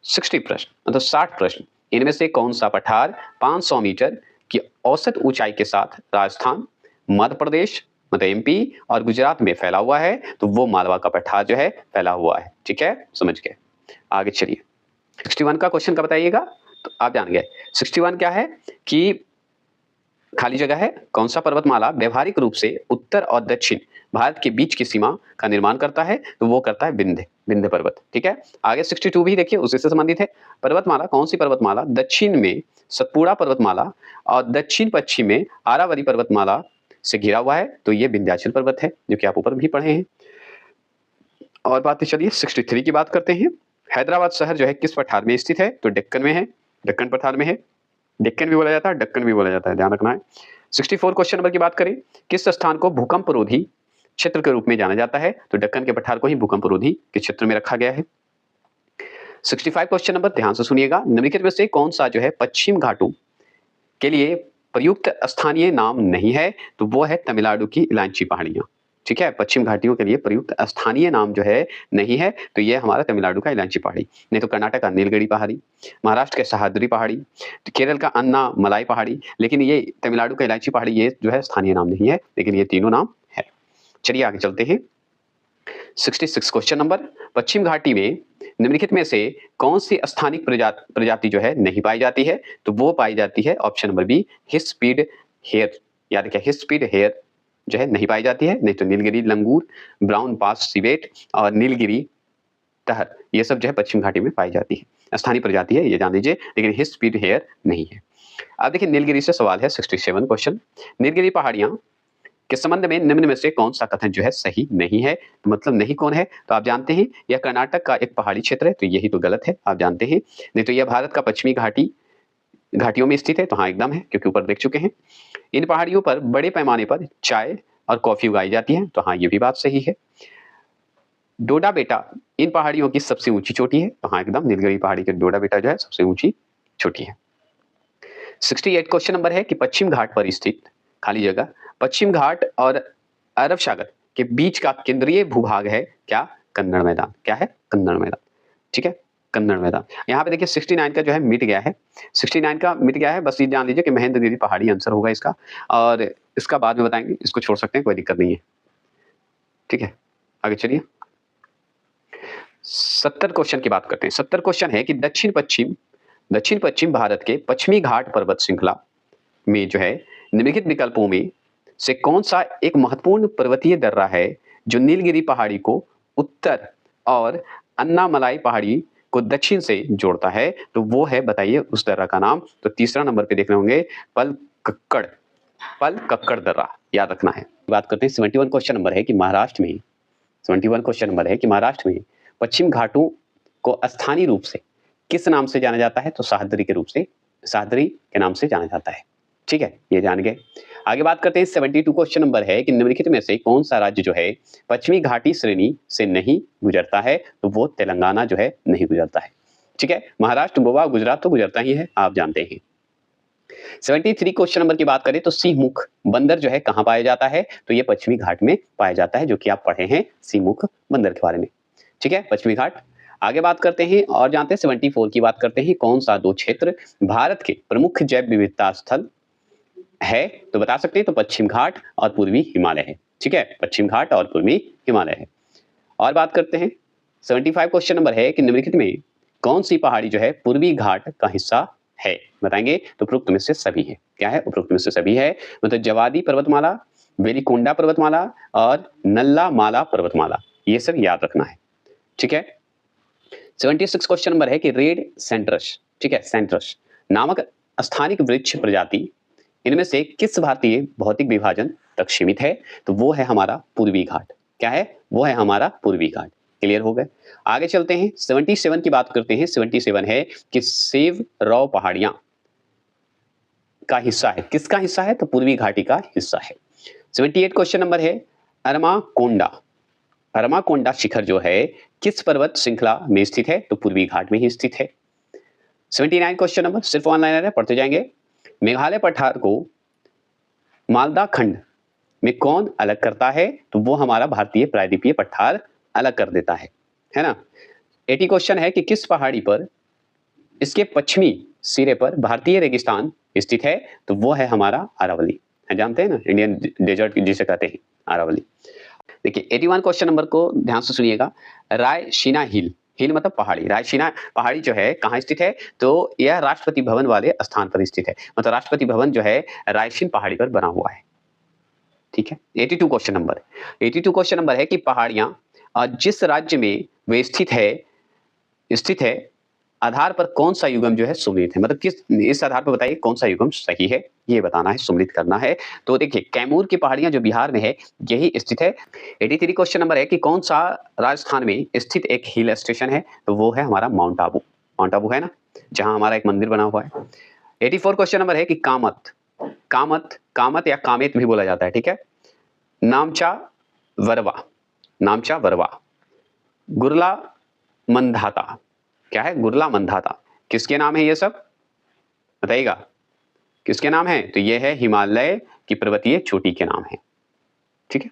60 प्रश्न मतलब 60 प्रश्न, इनमें से कौन सा पठार 500 मीटर की औसत ऊंचाई के साथ राजस्थान, मध्य प्रदेश मतलब एमपी और गुजरात में फैला हुआ है? तो वो मालवा का पठार जो है फैला हुआ है। ठीक है, समझ गए। आगे चलिए 61 का क्वेश्चन का बताइएगा, तो आप जान गए। 61 क्या है कि खाली जगह है, कौन सा पर्वतमाला व्यवहारिक रूप से उत्तर और दक्षिण भारत के बीच की सीमा का निर्माण करता है? तो वो करता है विंध्य पर्वत। ठीक है, आगे 62 भी देखिए, उसी से संबंधित है। पर्वतमाला, कौन सी पर्वतमाला दक्षिण में सतपुड़ा पर्वतमाला और दक्षिण पश्चिम में आरावली पर्वतमाला से घिरा हुआ है? तो ये विंध्याचल पर्वत है, जो कि आप ऊपर भी पढ़े हैं। और बात चलिए 63 की बात करते हैं। हैदराबाद शहर जो है किस पठार में स्थित है? तो डेक्कन में है, डेक्कन पठार में है। डेक्कन भी बोला जाता है, डक्कन भी बोला जाता है, ध्यान रखना है। 64 क्वेश्चन नंबर की बात करें, किस स्थान को भूकंप रोधी क्षेत्र के रूप में जाना जाता है? तो डक्कन के पठार को ही भूकंप रोधी के क्षेत्र में रखा गया है। 65 क्वेश्चन नंबर, ध्यान से सुनिएगा, निम्नलिखित में से कौन सा जो है पश्चिम घाटों के लिए प्रयुक्त स्थानीय नाम नहीं है? तो वो है तमिलनाडु की इलांची पहाड़ियां। ठीक है, पश्चिम घाटियों के लिए प्रयुक्त स्थानीय नाम जो है नहीं है, तो ये हमारा तमिलनाडु का इलांची पहाड़ी। नहीं तो कर्नाटक का नीलगिरी पहाड़ी, महाराष्ट्र के सह्याद्री पहाड़ी, तो केरल का अन्ना मलाई पहाड़ी, लेकिन ये तमिलनाडु का इलायची पहाड़ी ये जो है स्थानीय नाम नहीं है, लेकिन ये तीनों नाम है। चलिए आगे चलते हैं 66 क्वेश्चन नंबर, पश्चिम घाटी में निम्नलिखित में से कौन सी स्थानिक प्रजाति जो है नहीं पाई जाती है? तो वो पाई जाती है ऑप्शन नंबर बी, हिस्पीड हेयर। याद रखिए, हिस्पीड हेयर जो है नहीं पाई जाती है। नहीं तो नीलगिरी लंगूर, ब्राउन पास सिवेट और नीलगिरी तहर, ये सब जो है पश्चिम घाटी में पाई जाती है, स्थानीय प्रजाति है, ये जान लीजिए, लेकिन हिस्पीड हेयर नहीं है। अब देखिए नीलगिरी से सवाल है 67 क्वेश्चन, नीलगिरी पहाड़ियां के संबंध में निम्न में से कौन सा कथन जो है सही नहीं है? तो मतलब नहीं कौन है? तो आप जानते हैं यह कर्नाटक का एक पहाड़ी क्षेत्र है, तो यही तो गलत है, आप जानते हैं। नहीं तो यह भारत का पश्चिमी घाटियों में स्थित है, तो हाँ एकदम है, क्योंकि ऊपर देख चुके हैं। इन पहाड़ियों पर बड़े पैमाने पर चाय और कॉफी उगाई जाती है, तो हाँ ये भी बात सही है। डोडा बेटा इन पहाड़ियों की सबसे ऊंची चोटी है, तो हाँ एकदम नीलगिरी पहाड़ी के डोडा बेटा जो है सबसे ऊंची चोटी है। 68 क्वेश्चन नंबर है कि पश्चिम घाट पर स्थित खाली जगह, पश्चिम घाट और अरब सागर के बीच का केंद्रीय भूभाग है क्या? कन्नड़ मैदान। क्या है? कन्नड़ मैदान। ठीक है, कन्नड़ मैदान। यहाँ पे देखिए 69 का जो है मिट गया है, 69 का मिट गया है, बस ये जान लीजिए कि महेंद्रगिरी पहाड़ी आंसर होगा इसका, और इसका बाद में बताएंगे, इसको छोड़ सकते हैं, कोई दिक्कत नहीं है। ठीक है, आगे चलिए 70 क्वेश्चन की बात करते हैं। 70 क्वेश्चन है कि दक्षिण पश्चिम भारत के पश्चिमी घाट पर्वत श्रृंखला में जो है निम्नलिखित विकल्पों में से कौन सा एक महत्वपूर्ण पर्वतीय दर्रा है जो नीलगिरी पहाड़ी को उत्तर और अन्नामलाई पहाड़ी को दक्षिण से जोड़ता है? तो वो है, बताइए उस दर्रा का नाम। तो तीसरा नंबर पे देख रहे होंगे पल कक्कड़ दर्रा, याद रखना है। बात करते हैं 71 क्वेश्चन नंबर है कि महाराष्ट्र में पश्चिम घाटों को स्थानीय रूप से किस नाम से जाना जाता है? तो सह्याद्री के नाम से जाना जाता है। ठीक है, ये जान गए। आगे बात करते हैं 72 क्वेश्चन नंबर है कि निम्नलिखित में से कौन सा राज्य जो है पश्चिमी घाटी श्रेणी से नहीं गुजरता है? तो वो तेलंगाना जो है नहीं गुजरता है। ठीक है, महाराष्ट्र, गोवा, गुजरात तो गुजरता ही है, आप जानते हैं। 73 क्वेश्चन नंबर की बात करें तो सिंहमुख बंदर जो है कहां पाया जाता है? तो ये पश्चिमी घाट में पाया जाता है, जो कि आप पढ़े हैं सिंहमुख बंदर के बारे में। ठीक है, पश्चिमी घाट। आगे बात करते हैं और जानते हैं 74 की बात करते हैं, कौन सा दो क्षेत्र भारत के प्रमुख जैव विविधता स्थल है? तो बता सकते हैं, तो पश्चिम घाट और पूर्वी हिमालय है। ठीक है, पश्चिम घाट और पूर्वी हिमालय है। और बात करते हैं 75 क्वेश्चन नंबर है कि निम्नलिखित में कौन सी पहाड़ी जो है पूर्वी घाट का हिस्सा है? बताएंगे तो उपरोक्त में से सभी है। क्या है? उपरोक्त में से सभी है, मतलब जवादी पर्वतमाला, वेलिकोंडा पर्वतमाला और नल्ला माला पर्वतमाला, ये सब याद रखना है। ठीक है। 76 क्वेश्चन नंबर है कि रेड सेंट्रस, ठीक है, सेंट्रस नामक स्थानिक वृक्ष प्रजाति इनमें से किस भारतीय भौतिक विभाजन तक सीमित है? तो वो है हमारा पूर्वी घाट। क्या है? वो है हमारा पूर्वी घाट। क्लियर हो गए? आगे चलते हैं, 77 की बात करते हैं। 77 है कि सेव रॉ पहाड़ियां का हिस्सा है। किसका हिस्सा है? तो पूर्वी घाटी का हिस्सा है। 78 क्वेश्चन नंबर है अरमाकोंडा, अरमाकोंडा शिखर जो है किस पर्वत श्रृंखला में स्थित है? तो पूर्वी घाट में ही स्थित है। 79 क्वेश्चन नंबर सिर्फ ऑनलाइन है, पढ़ते जाएंगे। मेघालय पठार को मालदा खंड में कौन अलग करता है? तो वो हमारा भारतीय प्रायद्वीपीय पठार अलग कर देता है ना। 80 क्वेश्चन है कि किस पहाड़ी पर इसके पश्चिमी सिरे पर भारतीय रेगिस्तान स्थित है? तो वो है हमारा अरावली। जानते हैं ना, इंडियन डेजर्ट जिसे कहते हैं, अरावली। देखिए 81 क्वेश्चन नंबर को ध्यान से सुनिएगा। रायसीना हिल, हिल मतलब पहाड़ी, रायसीना पहाड़ी जो है कहाँ स्थित है? तो यह राष्ट्रपति भवन वाले स्थान पर स्थित है, मतलब राष्ट्रपति भवन जो है रायसीन पहाड़ी पर बना हुआ है। ठीक है। 82 क्वेश्चन नंबर, 82 क्वेश्चन नंबर है कि पहाड़ियां जिस राज्य में वे स्थित है आधार पर कौन सा युगम जो है सुमेलित है? मतलब किस, इस आधार पर बताइए कौन सा युगम सही है, ये बताना है, सुमेलित करना है। तो देखिए कैमूर की पहाड़ियां जो बिहार में है यही स्थित है। 83 क्वेश्चन नंबर है कि कौन सा राजस्थान में स्थित एक हिल स्टेशन है? तो वो है हमारा माउंट आबू। माउंट आबू है ना, जहां हमारा एक मंदिर बना हुआ है। 84 क्वेश्चन नंबर है कि कामत, कामत, कामत या कामेत भी बोला जाता है, ठीक है, नामचा वरवा, नामचा वरवा, गुरला मंधाता, क्या है? गुरला मंधाता, किसके नाम है ये सब? बताइएगा किसके नाम है? तो ये है हिमालय की पर्वतीय चोटी के नाम है। ठीक है।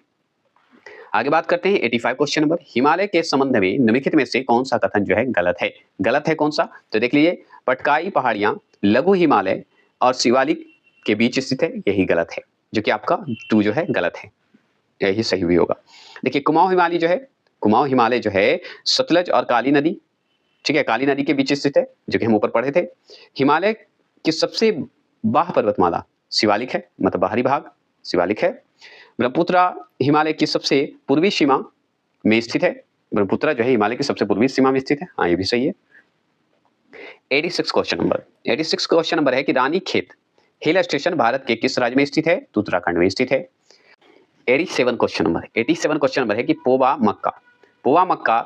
आगे बात करते हैं 85 क्वेश्चन नंबर, हिमालय के संबंध में निम्नलिखित में से कौन सा कथन जो है गलत है? गलत है कौन सा? तो देख लीजिए, पटकाई पहाड़ियां लघु हिमालय और शिवालिक के बीच स्थित है, यही गलत है, जो कि आपका 2 जो है गलत है, यही सही भी होगा। देखिए कुमाऊं हिमालय जो है, कुमाऊं हिमालय जो है सतलज और काली नदी, ठीक है, काली नदी के बीच स्थित है, जो कि हम ऊपर पढ़े थे। हिमालय की सबसे बाह्य पर्वतमाला शिवालिक है, मतलब बाहरी भाग शिवालिक है। ब्रह्मपुत्रा हिमालय की सबसे पूर्वी सीमा में स्थित है, ब्रह्मपुत्रा जो है हिमालय की सबसे पूर्वी सीमा में स्थित है, हाँ ये भी सही है। 86 क्वेश्चन नंबर, 86 क्वेश्चन नंबर है कि रानीखेत हिल स्टेशन भारत के किस राज्य में स्थित है? तो उत्तराखंड में स्थित है। 87 क्वेश्चन नंबर, 87 क्वेश्चन नंबर है कि पोवा मक्का, पोवा मक्का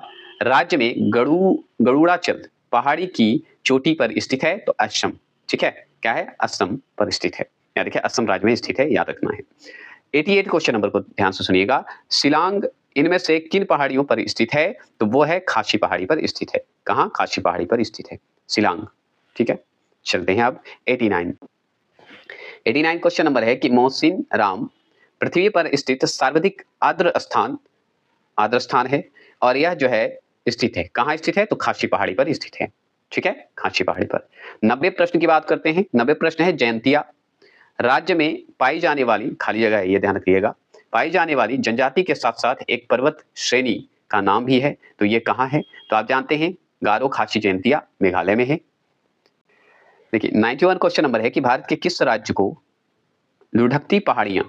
राज्य में गरुड़ाचल पहाड़ी की चोटी पर स्थित है, तो असम, ठीक है, क्या है? असम पर स्थित है, याद रखिए असम राज्य में स्थित है, याद रखना है। 88 क्वेश्चन नंबर को ध्यान से सुनिएगा, शिलांग इनमें से किन पहाड़ियों पर स्थित है? तो वो है खासी पहाड़ी पर स्थित है। कहाँ? खासी पहाड़ी पर स्थित है शिलांग। ठीक है, चलते हैं अब 89 क्वेश्चन नंबर है कि मोहसिन राम पृथ्वी पर स्थित सर्वाधिक आर्द्र स्थान है, और यह जो है स्थित है, कहाँ स्थित है? तो खासी पहाड़ी पर स्थित है। ठीक है, खासी पहाड़ी पर। 90 प्रश्न की बात करते हैं। 90 प्रश्न है जयंतिया राज्य में पाई जाने वाली, खाली जगह है ये ध्यान रखिएगा, पाई जाने वाली जनजाति के साथ साथ एक पर्वत श्रेणी का नाम भी है, तो ये कहाँ है? तो आप जानते हैं गारो खासी जयंतिया मेघालय में है। देखिए 91 क्वेश्चन नंबर है कि भारत के किस राज्य को लुढ़कती पहाड़ियां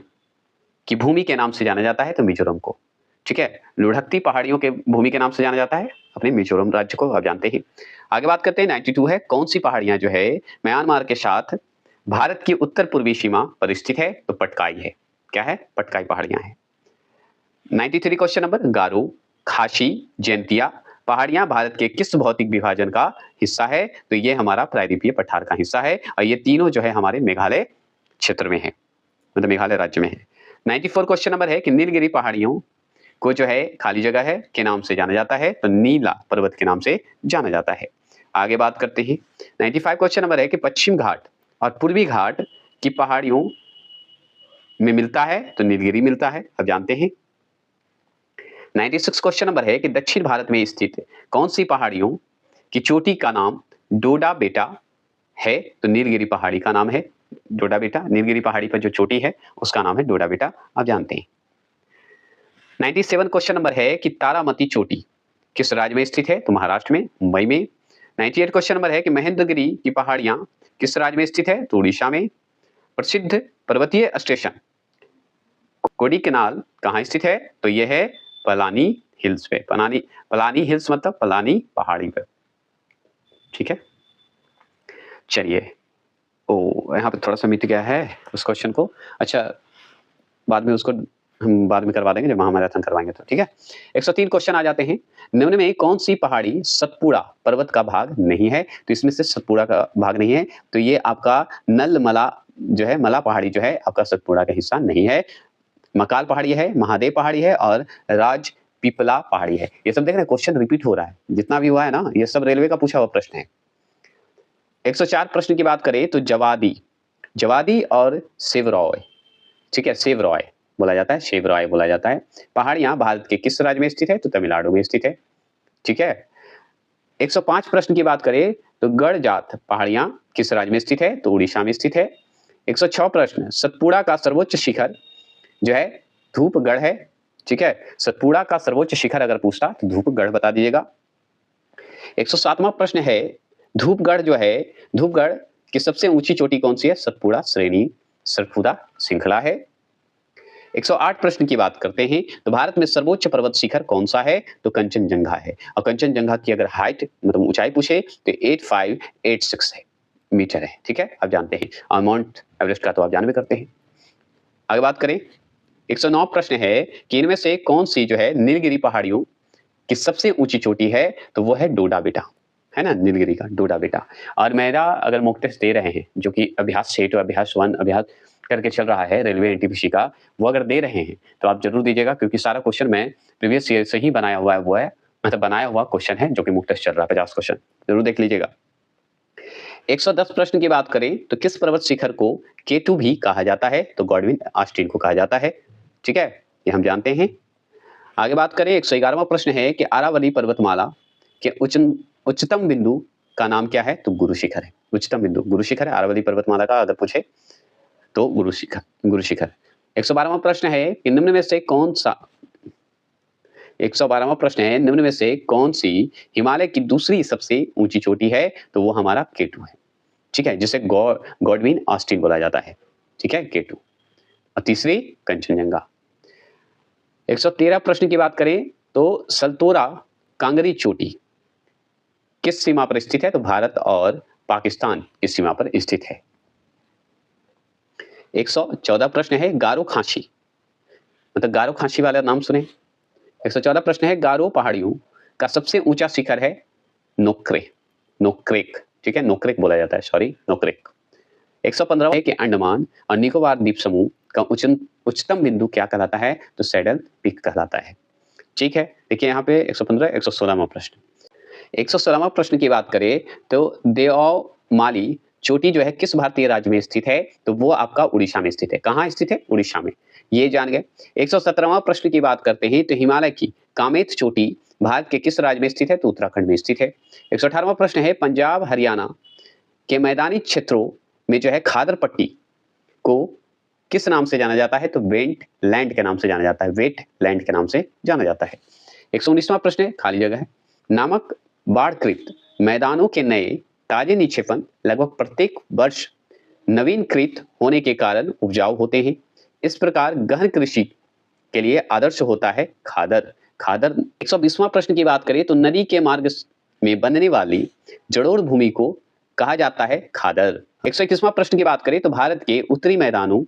की भूमि के नाम से जाना जाता है? तो मिजोरम को। ठीक है, लुढ़कती पहाड़ियों के भूमि के नाम से जाना जाता है अपने मिजोरम राज्य को, आप जानते हैं। आगे बात करते हैं 92 है, कौन सी पहाड़ियां जो है म्यांमार के साथ भारत की उत्तर पूर्वी सीमा पर स्थित है? तो पटकाई है, क्या है? पटकाई पहाड़ियां हैं। 93 क्वेश्चन नंबर, गारो खासी जयंतिया पहाड़ियां भारत के किस भौतिक विभाजन का हिस्सा है? तो ये हमारा प्रायद्वीपीय पठार का हिस्सा है, और ये तीनों जो है हमारे मेघालय क्षेत्र में है, मतलब मेघालय राज्य में है। 94 क्वेश्चन नंबर है कि नीलगिरी पहाड़ियों को जो है खाली जगह है के नाम से जाना जाता है? तो नीला पर्वत के नाम से जाना जाता है। आगे बात करते हैं 95 क्वेश्चन नंबर है कि पश्चिम घाट और पूर्वी घाट की पहाड़ियों में मिलता है? तो नीलगिरी मिलता है, अब जानते हैं। 96 क्वेश्चन नंबर है कि दक्षिण भारत में स्थित कौन सी पहाड़ियों की चोटी का नाम डोडा बेटा है? तो नीलगिरी पहाड़ी का नाम है डोडा बेटा। नीलगिरी पहाड़ी पर जो चोटी है उसका नाम है डोडा बेटा, आप जानते हैं। 97 क्वेश्चन नंबर है कि तारामती चोटी किस राज्य में स्थित है? तो महाराष्ट्र में, मुंबई में। 98 क्वेश्चन नंबर है कि महेंद्रगिरी की पहाड़ियां किस राज्य में स्थित है? तो उड़ीसा में। प्रसिद्ध पर्वतीय स्टेशन कोडीकनाल कहाँ स्थित है? तो यह है पलानी हिल्स पे। पलानी हिल्स मतलब पलानी पहाड़ी पर, ठीक है। चलिए, ओ यहाँ पे थोड़ा सा मिट गया है उस क्वेश्चन को। अच्छा, बाद में उसको हम बाद में करवा देंगे जब महामैराथन करवाएंगे तो, ठीक है। 103 क्वेश्चन आ जाते हैं। निम्न में कौन सी पहाड़ी सतपुड़ा पर्वत का भाग नहीं है? तो इसमें से सतपुड़ा का भाग नहीं है, तो ये आपका नलमला जो है, मला पहाड़ी जो है आपका सतपुड़ा का हिस्सा नहीं है। मकाल पहाड़ी है, महादेव पहाड़ी है और राजपीपला पहाड़ी है। ये सब देख रहे हैं, क्वेश्चन रिपीट हो रहा है, जितना भी हुआ है ना ये सब रेलवे का पूछा हुआ प्रश्न है। 104 प्रश्न की बात करें तो जवादी और सेवरॉय, ठीक है, सेवरॉय बोला जाता है, सेवरॉय बोला जाता है। पहाड़ियां भारत के किस राज्य में स्थित है? तो तमिलनाडु में स्थित है, ठीक है। 105 प्रश्न की बात करें तो गढ़जात पहाड़ियां किस राज्य में स्थित है? तो उड़ीसा में स्थित है। 106 प्रश्न, सतपुड़ा का सर्वोच्च शिखर जो है धूपगढ़ है, ठीक है। सतपुड़ा का सर्वोच्च शिखर अगर पूछता तो धूपगढ़ बता दीजिएगा। 107वां प्रश्न है, धूपगढ़ जो है, धूपगढ़ की सबसे ऊंची चोटी कौन सी है? सतपुड़ा श्रेणी, सतपुड़ा श्रृंखला है। 108 प्रश्न की बात करते हैं तो भारत में सर्वोच्च पर्वत शिखर कौन सा है? तो कंचनजंगा है। और कंचनजंगा की अगर हाइट मतलब ऊंचाई पूछे तो 8586 है मीटर है, ठीक है, आप जानते हैं। और माउंट एवरेस्ट का तो आप जानते करते हैं। आगे बात करें, 109 प्रश्न है कि इनमें से कौन सी जो है नीलगिरी पहाड़ियों की सबसे ऊंची चोटी है? तो वो है डोडा बेटा, है ना, नीलगिरी का डोडा बेटा। और मेरा अगर मॉक टेस्ट दे रहे हैं जो कि अभ्यास 6 तो अभ्यास 1 अभ्यास करके चल रहा है रेलवे एनटीपीसी का, वो अगर दे रहे हैं तो आप जरूर दीजिएगा, क्योंकि सारा क्वेश्चन मैं प्रीवियस ईयर से ही बनाया हुआ है, वो है मतलब बनाया हुआ क्वेश्चन है जो कि मॉक टेस्ट चल रहा है, 50 क्वेश्चन जरूर देख लीजिएगा। 110 प्रश्न की बात करें तो किस पर्वत शिखर को केटू भी कहा जाता है? तो गॉडविन ऑस्टिन को कहा जाता है, ठीक है, ये हम जानते हैं। आगे बात करें, 111वां प्रश्न है कि अरावली पर्वतमाला के उच्चतम बिंदु का नाम क्या है? तो गुरु शिखर है। उच्चतम बिंदु गुरु शिखर है अरावली पर्वतमाला का, अगर पूछे तो गुरु शिखर। 112वां प्रश्न है कि निम्न में से कौन सा 112वां प्रश्न है, निम्न में से कौन सी हिमालय की दूसरी सबसे ऊंची चोटी है? तो वो हमारा केटू है, ठीक है, जिसे गॉडविन ऑस्टिन बोला जाता है, ठीक है, केटू। और तीसरी कंचनजंगा। 113 प्रश्न की बात करें तो सल्तोरा कांगरी चोटी किस सीमा पर स्थित है? तो भारत और पाकिस्तान की सीमा पर स्थित है। 114 प्रश्न है गारो खांसी, मतलब गारो खांसी वाला नाम सुने। 114 प्रश्न है गारो पहाड़ियों का सबसे ऊंचा शिखर है नोक्रेक, ठीक है, नोक्रेक बोला जाता है, सॉरी, नोक्रेक। 115 है कि अंडमान और निकोबार द्वीप समूह का उच्चतम बिंदु क्या कहलाता है? तो सैडल पीक कहलाता है, ठीक है। देखिए यहाँ पे 115 116वां प्रश्न। 116वां प्रश्न की बात करें तो देओमाली चोटी जो है किस भारतीय राज्य में स्थित है? तो वो आपका उड़ीसा में स्थित है। कहाँ स्थित है? उड़ीसा में, ये जान गए। 117वां प्रश्न की बात करते हैं तो हिमालय की कामेत चोटी भारत के किस राज्य में स्थित है? तो उत्तराखंड में स्थित है। 118वां प्रश्न है पंजाब हरियाणा के मैदानी क्षेत्रों में जो है खादर पट्टी को किस नाम से जाना जाता है? तो वेट लैंड के नाम से जाना जाता है, वेट लैंड के नाम से जाना जाता है। 119वां प्रश्न है, खाली जगह है, नामक बाढ़कृत मैदानों के नए ताजे निक्षेपण लगभग प्रत्येक वर्ष नवीनकृत होने के कारण उपजाऊ होते हैं। इस प्रकार गहन कृषि के लिए आदर्श होता है खादर। 120वां प्रश्न की बात करें तो नदी के मार्ग में बनने वाली जड़ोड़ भूमि को कहा जाता है खादर। 121वां प्रश्न की बात करें तो भारत के उत्तरी मैदानों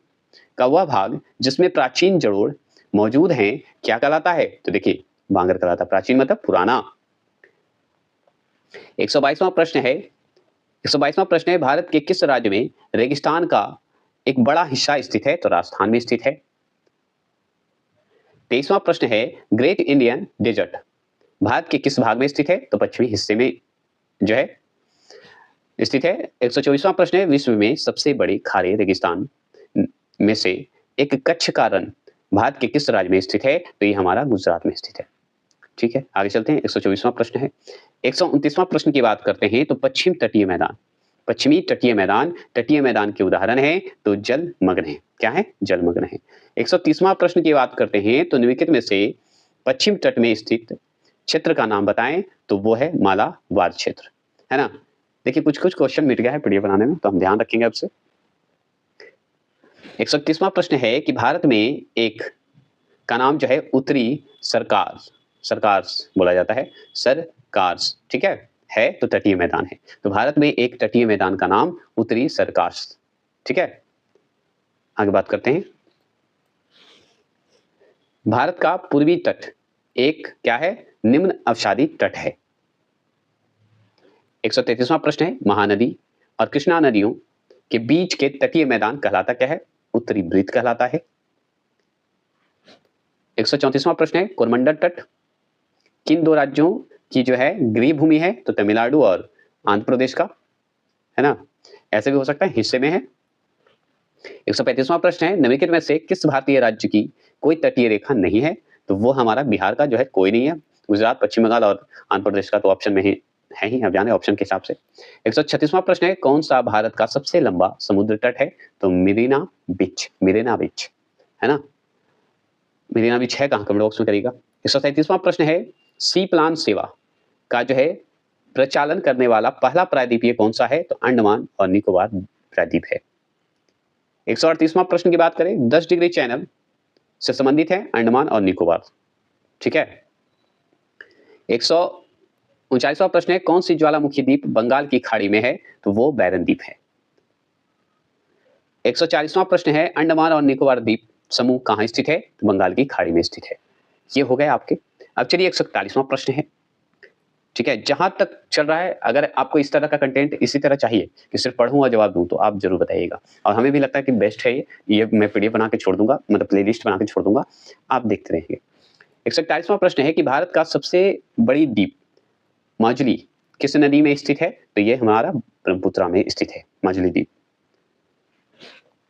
का वह भाग जिसमें प्राचीन जड़ोड़ मौजूद हैं क्या कहलाता है? तो देखिए बांगर कहलाता है, प्राचीन मतलब पुराना। 122वां प्रश्न है भारत के किस राज्य में रेगिस्तान का एक बड़ा हिस्सा स्थित है? तो राजस्थान में स्थित है। 23वां प्रश्न है ग्रेट इंडियन डेजर्ट भारत के किस भाग में स्थित है? तो पश्चिमी हिस्से में जो है स्थित है। 124वां प्रश्न है विश्व में सबसे बड़े खारे रेगिस्तान में से एक कच्छ का रण भारत के किस राज्य में स्थित है? तो ये हमारा गुजरात में स्थित है। ठीक है, आगे चलते हैं। 124वां प्रश्न है। 129वां प्रश्न की बात करते हैं तो पश्चिम तटीय मैदान, पश्चिमी तटीय मैदान, तटीय मैदान के उदाहरण है तो जलमग्न है। क्या है? जलमग्न है। 130वां प्रश्न की बात करते हैं तो निम्नलिखित में से पश्चिम तट में स्थित क्षेत्र का नाम बताएं तो वो है मालाबार क्षेत्र, है ना। देखिए कुछ क्वेश्चन मिट गया है पीडीएफ बनाने में, तो हम ध्यान रखेंगे अब से। 131वां प्रश्न है कि भारत में एक का नाम जो है उत्तरी सरकार बोला जाता है, सरकार, ठीक है तो तटीय मैदान है। तो भारत में एक तटीय मैदान का नाम उत्तरी सरकार, ठीक है। आगे बात करते हैं। भारत का पूर्वी तट एक क्या है? निम्न अवसादी तट है। 133वां प्रश्न है महानदी और कृष्णा नदियों के बीच के तटीय मैदान कहलाता क्या है? उत्तरी वृत्त कहलाता है। 134वां प्रश्न है कोरमंडल तट किन दो राज्यों की जो है गृह भूमि है? तो तमिलनाडु और आंध्र प्रदेश का, है ना। ऐसे भी हो सकता है हिस्से में है। 135वां प्रश्न है निम्नलिखित में से किस भारतीय राज्य की कोई तटीय रेखा नहीं है? तो वो हमारा बिहार का जो है कोई नहीं है। गुजरात, पश्चिम बंगाल और आंध्र प्रदेश का तो ऑप्शन में है ही, अब जाने ऑप्शन के हिसाब से। 136वां प्रश्न है कौन सा भारत का सबसे लंबा समुद्र तट है? तो मिरीना बीच, है ना। मिरीना बीच है कहाँ? कमेंट बॉक्स में करिएगा। 137वां प्रश्न है सी प्लान सेवा का जो है प्रचालन करने वाला पहला प्रायद्वीपीय कौन सा है? तो अंडमान और निकोबार प्रायद्वीप है। 138वां प्रश्न की बात करें 10 डिग्री चैनल से संबंधित है अंडमान और निकोबार, ठीक है। 139वां प्रश्न है कौन सी ज्वालामुखी द्वीप बंगाल की खाड़ी में है? तो वो बैरन द्वीप है। 140वां प्रश्न है अंडमान और निकोबार द्वीप समूह कहाँ स्थित है? तो बंगाल की खाड़ी में स्थित है। ये हो गए आपके। अब चलिए 141वां प्रश्न है, ठीक है। जहां तक चल रहा है, अगर आपको इस तरह का कंटेंट इसी तरह चाहिए कि सिर्फ पढ़ूं और जवाब दूं तो आप जरूर बताइएगा। और हमें भी लगता है कि बेस्ट है ये मैं पीडीएफ बना के छोड़ दूंगा, मतलब प्लेलिस्ट बना के छोड़ दूंगा, आप देखते रहेंगे। 141वां प्रश्न है कि भारत का सबसे बड़ी द्वीप माजुली किस नदी में स्थित है? तो ये हमारा ब्रह्मपुत्र में स्थित है माजुली द्वीप।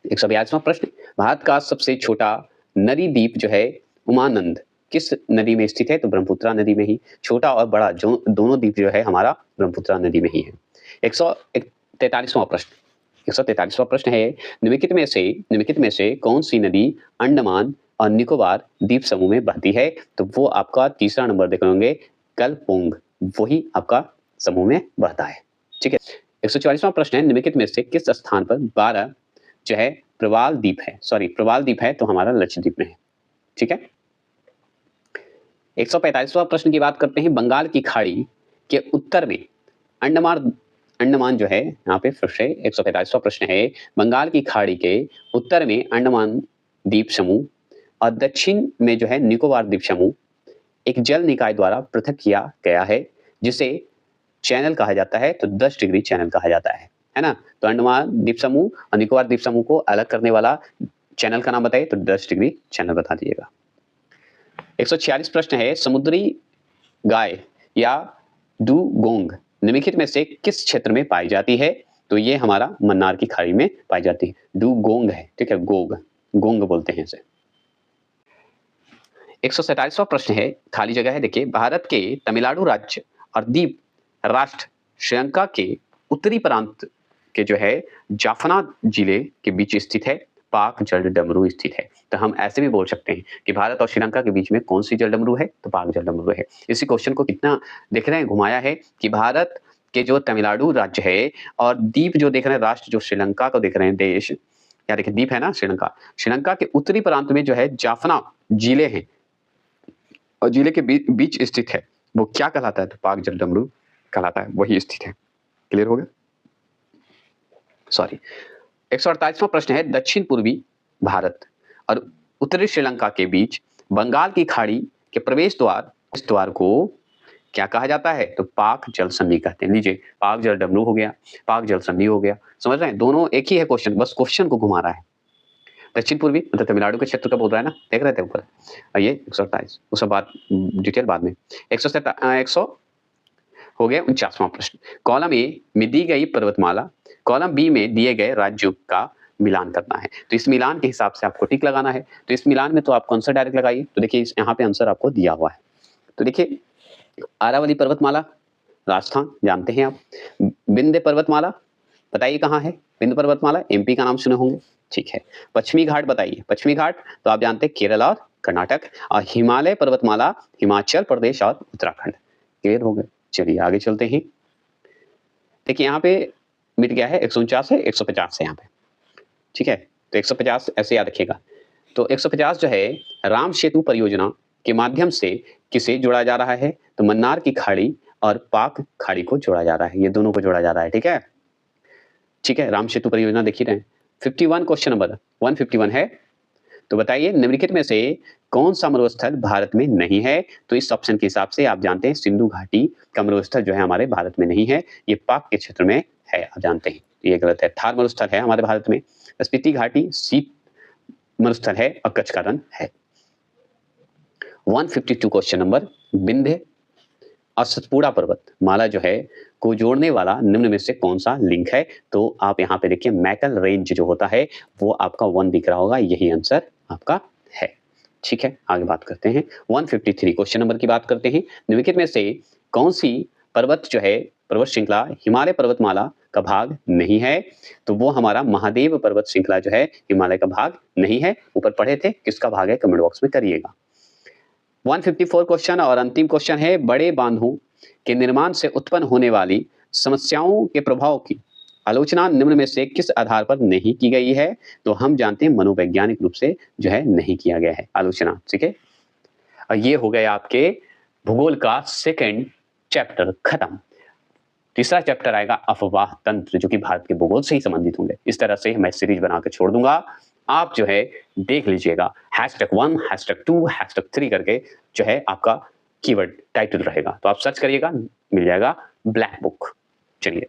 142वां प्रश्न भारत का सबसे छोटा नदी द्वीप जो है उमानंद किस नदी में स्थित है? तो ब्रह्मपुत्र नदी में ही। छोटा और बड़ा जो दोनों द्वीप जो है हमारा ब्रह्मपुत्र नदी में ही है। 143वां प्रश्न है निम्नलिखित में से कौन सी नदी अंडमान और निकोबार द्वीप समूह में बहती है? तो वो आपका तीसरा नंबर देख लेंगे कलपोंग, वही आपका समूह में बहता है, ठीक है। 144वां प्रश्न है निम्नलिखित में से किस स्थान पर 12 जो है प्रवाल द्वीप है? तो हमारा लक्षद्वीप में है, ठीक है। 145वां प्रश्न की बात करते हैं बंगाल की खाड़ी के उत्तर में अंडमान जो है यहाँ पे फिर से 145वां प्रश्न है बंगाल की खाड़ी के उत्तर में अंडमान द्वीप समूह और दक्षिण में जो है निकोबार द्वीप समूह एक जल निकाय द्वारा पृथक किया गया है जिसे चैनल कहा जाता है, तो 10 डिग्री चैनल कहा जाता है ना। तो अंडमान द्वीप समूह और निकोबार द्वीप समूह को अलग करने वाला चैनल का नाम बताइए, तो 10 डिग्री चैनल बता दीजिएगा। 146 प्रश्न है समुद्री गाय या डुगोंग निम्नलिखित में से किस क्षेत्र में पाई जाती है? तो ये हमारा मन्नार की खाड़ी में पाई जाती है। डुगोंग है, ठीक है, गोंग बोलते हैं इसे। 147वां प्रश्न है खाली जगह है, देखिए भारत के तमिलनाडु राज्य और द्वीप राष्ट्र श्रीलंका के उत्तरी प्रांत के जो है जाफना जिले के बीच स्थित है पाक जलडमरू स्थित है। तो हम ऐसे भी बोल सकते हैं कि भारत और श्रीलंका के बीच में कौन सी जलडमरू है? तो पाक जलडमरू है। इसी क्वेश्चन को कितना देख रहे हैं घुमाया है कि भारत के जो तमिलनाडु राज्य है और द्वीप जो देख रहे हैं राष्ट्र जो श्रीलंका को देख रहे हैं देश, या देखिए द्वीप है ना श्रीलंका के उत्तरी प्रांत में जो है जाफना जिले हैं और जिले के बीच स्थित है, वो क्या कहलाता है? तो पाक जलडमरू कहलाता है, वही स्थित है। क्लियर हो गया? सॉरी। 148वां प्रश्न है दक्षिण पूर्वी भारत और उत्तरी श्रीलंका के बीच बंगाल की खाड़ी के प्रवेश द्वार को क्या कहा जाता है? तो पाक जल संधि कहते हैं। लीजिए पाक जलडमरू हो गया, पाक जल संधि हो गया, समझ रहे हैं? दोनों एक ही है क्वेश्चन, बस क्वेश्चन को घुमा रहा है। दक्षिण पूर्वी मतलब तमिलनाडु के क्षेत्र का बोल रहा है ना, देख रहे थे ऊपर। और ये 128 उसके बाद डिटेल बाद में। 100 हो गया। 49वां प्रश्न कॉलम ए में दी गई पर्वतमाला कॉलम बी में दिए गए राज्यों का मिलान करना है। तो इस मिलान के हिसाब से आपको टिक लगाना है। तो इस मिलान में तो आपको आंसर डायरेक्ट लगाइए। तो देखिए यहाँ पे आंसर आपको दिया हुआ है तो देखिए, अरावली पर्वतमाला राजस्थान जानते हैं आप। विंध्य पर्वतमाला बताइए कहाँ है? विंध्य पर्वतमाला एमपी का नाम सुने होंगे, ठीक है। पश्चिमी घाट बताइए, पश्चिमी घाट तो आप जानते हैं केरल और कर्नाटक, और हिमालय पर्वतमाला हिमाचल प्रदेश और उत्तराखंड। क्लियर हो गए? चलिए आगे चलते हैं। देखिए यहाँ पे मिट गया है 149 है, 150 है यहाँ पे, ठीक है। तो 150 ऐसे याद रखिएगा। तो 150 जो है राम सेतु परियोजना के माध्यम से किसे जोड़ा जा रहा है? तो मन्नार की खाड़ी और पाक खाड़ी को जोड़ा जा रहा है, ये दोनों को जोड़ा जा रहा है, ठीक है। ठीक है, राम सेतु परियोजना देख ही रहे हैं। 51 क्वेश्चन नंबर 151 है। तो बताइए निम्नलिखित में से कौन सा मरुस्थल भारत में नहीं है? तो इस ऑप्शन के हिसाब से आप जानते हैं सिंधु घाटी का मरुस्थल जो है हमारे भारत में नहीं है, ये पाक के क्षेत्र में है, आप जानते हैं। ये गलत है, थार मरुस्थल है हमारे भारत में, स्पीति घाटी शीत मरुस्थल है और कच्छ का रण है। 152 क्वेश्चन नंबर विंध्य और सतपुड़ा पर्वत माला जो है को जोड़ने वाला निम्न में से कौन सा लिंक है? तो आप यहाँ पे देखिए मैकल रेंज जो होता है वो आपका 1 दिख रहा होगा, यही आंसर आपका है, ठीक है। आगे बात करते हैं 153 क्वेश्चन नंबर की बात करते हैं। निम्नलिखित में से कौन सी पर्वत जो है पर्वत श्रृंखला हिमालय पर्वतमाला का भाग नहीं है? तो वो हमारा महादेव पर्वत श्रृंखला जो है हिमालय का भाग नहीं है। ऊपर पढ़े थे, किसका भाग है कमेंट बॉक्स में करिएगा। 154 क्वेश्चन और अंतिम क्वेश्चन है, बड़े बांधों के निर्माण से उत्पन्न होने वाली समस्याओं के प्रभाव की आलोचना निम्न में से किस आधार पर नहीं की गई है? तो हम जानते हैं मनोवैज्ञानिक रूप से जो है नहीं किया गया है आलोचना, ठीक है। और ये हो गया आपके भूगोल का सेकंड चैप्टर खत्म। तीसरा चैप्टर आएगा अफवाह तंत्र, जो कि भारत के भूगोल से ही संबंधित होंगे। इस तरह से मैं सीरीज बनाकर छोड़ दूंगा, आप जो है देख लीजिएगा। #1 #2 #3 करके जो है आपका कीवर्ड टाइटल रहेगा, तो आप सर्च करिएगा, मिल जाएगा ब्लैक बुक। चलिए